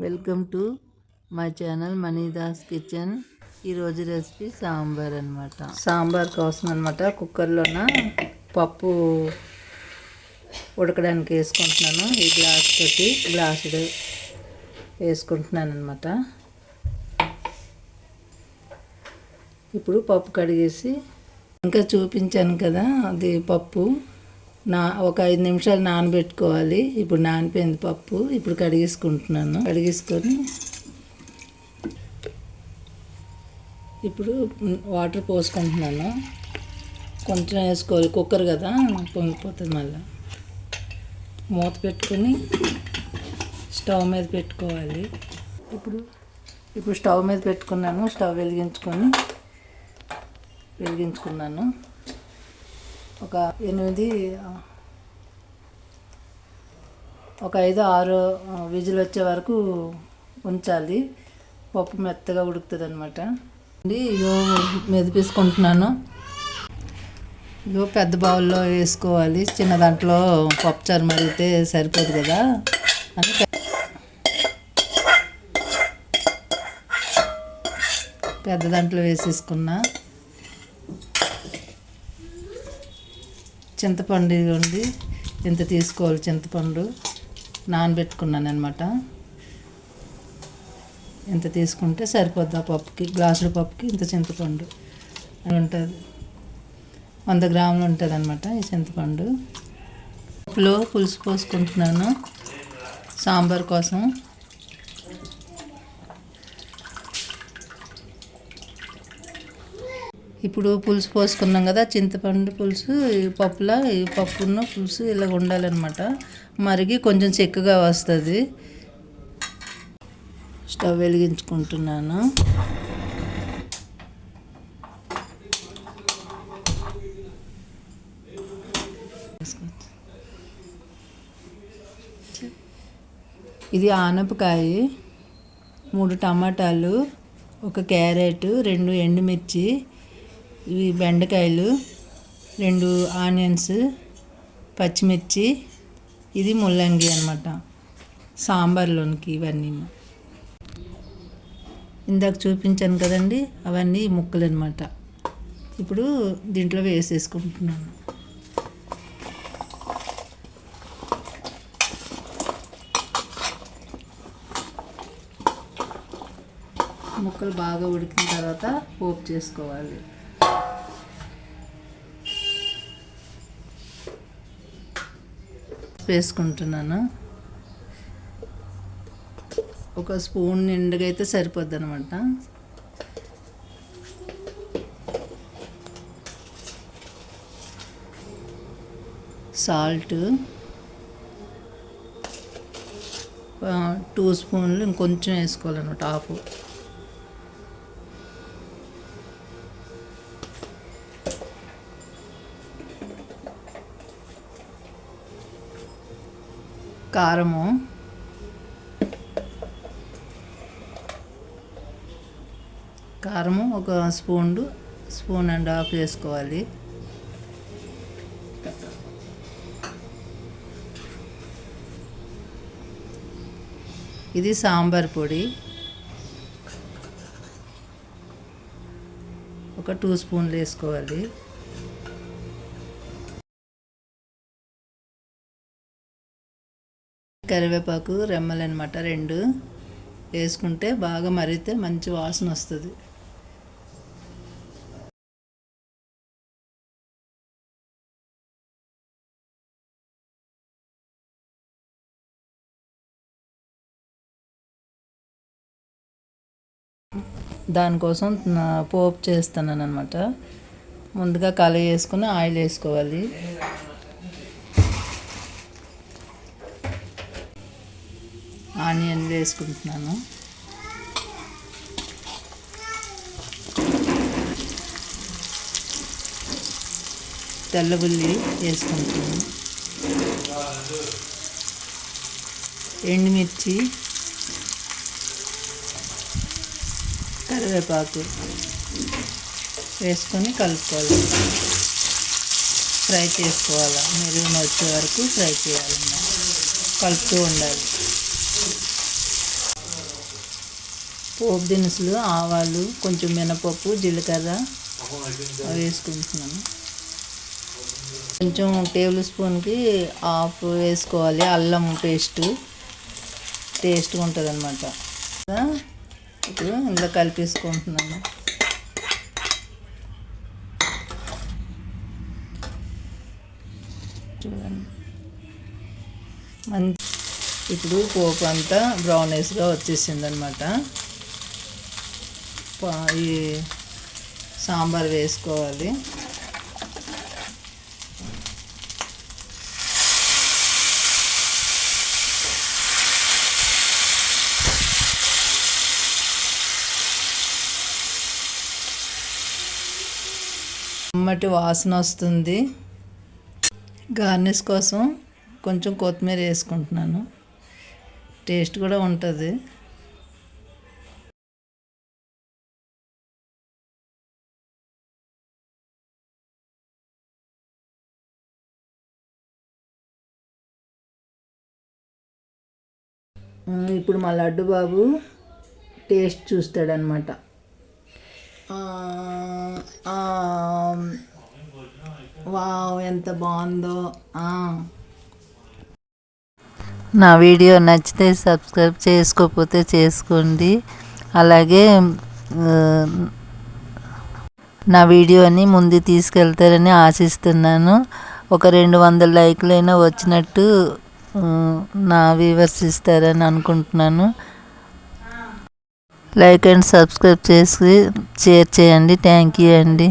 Welcome to my channel Manidas kitchen. ఈరోజు recipe sambar అనమాట. సాంబార్ కోసం అనమాట కుక్కర్లోన పప్పు ఉడకడానికి వేసుకుంటున్నాను. ఈ గ్లాసుడు వేసుకుంటున్నాను అనమాట. ఇప్పుడు పప్పు కడిగేసి ఇంకా చూపించాను కదా, అది పప్పు ఒక 5 నిమిషాలు నానబెట్టుకోవాలి. ఇప్పుడు నానిపోయింది పప్పు. ఇప్పుడు కడిగేసుకొని ఇప్పుడు వాటర్ పోసుకుంటున్నాను. కొంచెం వేసుకోవాలి, కుక్కర్ కదా పొంగిపోతుంది. మళ్ళీ మూత పెట్టుకొని స్టవ్ మీద పెట్టుకోవాలి. ఇప్పుడు స్టవ్ మీద పెట్టుకున్నాను. స్టవ్ వెలిగించుకున్నాను. ఒక 5-6 విజిల్ వచ్చే వరకు ఉంచాలి. పప్పు మెత్తగా ఉడుకుతుంది అనమాట. ఇదో మెదిపేసుకుంటున్నాను. ఇదో పెద్ద బౌల్లో వేసుకోవాలి. చిన్న దాంట్లో పప్పుచారు మరిగితే సరిపోదు కదా అని పెద్ద దాంట్లో వేసేసుకున్నా. చింతపండు ఉంది, ఇంత తీసుకోవాలి. చింతపండు నానబెట్టుకున్నాను అనమాట. ఇంత తీసుకుంటే సరిపోద్ది ఆ పప్పుకి. గ్లాసుల పప్పుకి ఇంత చింతపండు ఉంటుంది. 100 గ్రాములు ఉంటుంది అనమాట ఈ చింతపండు. పప్పులో పులుసు పోసుకుంటున్నాను సాంబార్ కోసం. ఇప్పుడు పులుసు పోసుకున్నాం కదా, చింతపండు పులుసు ఈ పప్పున్న పులుసు ఇలా ఉండాలన్నమాట. మరిగి కొంచెం చిక్కగా వస్తుంది. స్టవ్ వెలిగించుకుంటున్నాను. ఇది ఆనపకాయ, 3 టమాటాలు, 1 క్యారెట్, 2 ఎండుమిర్చి, ఇవి బెండకాయలు, 2 ఆనియన్స్, పచ్చిమిర్చి, ఇది ముల్లంగి అనమాట సాంబార్లోనికి. ఇవన్నీ ఇందాక చూపించాను కదండి, అవన్నీ ముక్కలు అనమాట. ఇప్పుడు దీంట్లో వేసేసుకుంటున్నాను. ముక్కలు బాగా ఉడికిన తర్వాత పోపు చేసుకోవాలి. వేసుకుంటున్నాను. 1 స్పూన్ నిండుగా అయితే సరిపోద్ది అనమాట. సాల్ట్ 2 స్పూన్లు ఇంకొంచెం వేసుకోవాలన్నమాట. హాఫ్. కారము 1 స్పూన్ అండ్ హాఫ్ వేసుకోవాలి. ఇది సాంబార్ పొడి 2 స్పూన్లు వేసుకోవాలి. కరివేపాకు రెమ్మలు అనమాట 2 వేసుకుంటే బాగా మరిగితే మంచి వాసన వస్తుంది. దానికోసం పోపు చేస్తున్నాను అనమాట. ముందుగా కళాయి వేసుకుని ఆయిల్ వేసుకోవాలి. ఆనియన్ వేసుకుంటున్నాను. తెల్లగుల్లి వేసుకుంటున్నాను. ఎండుమిర్చి, కరివేపాకు వేసుకొని కలుపుకోవాలి. ఫ్రై చేసుకోవాలి. మెరుగున వచ్చే వరకు ఫ్రై చేయాలన్నమాట. కలుపుతూ ఉండాలి. పోపు దినుసులు, ఆవాలు, కొంచెం మినపప్పు, జీలకర్ర వేసుకుంటున్నాను. కొంచెం టేబుల్ స్పూన్కి హాఫ్ వేసుకోవాలి అల్లం పేస్ట్, టేస్ట్గా ఉంటుంది అన్నమాట. ఇప్పుడు ఇందులో కలిపేసుకుంటున్నాను. చూడండి, ఇప్పుడు పోపు అంతా బ్రౌనిష్గా వచ్చేసింది అనమాట. ఈ సాంబార్ వేసుకోవాలి. కమ్మటి వాసన వస్తుంది. గార్నిష్ కోసం కొంచెం కొత్తిమీర వేసుకుంటున్నాను, టేస్ట్ కూడా ఉంటుంది. ఇప్పుడు మా లడ్డు బాబు టేస్ట్ చూస్తాడనమాట. వావ్, ఎంత బాగుందో. నా వీడియో నచ్చితే సబ్స్క్రైబ్ చేసుకోకపోతే చేసుకోండి. అలాగే నా వీడియోని ముందు తీసుకెళ్తారని ఆశిస్తున్నాను. ఒక 200 లైక్లైనా వచ్చినట్టు నా వ్యూవర్స్ ఇస్తారని అనుకుంటున్నాను. లైక్ అండ్ సబ్స్క్రైబ్ చేసి షేర్ చేయండి. థ్యాంక్ యూ అండి.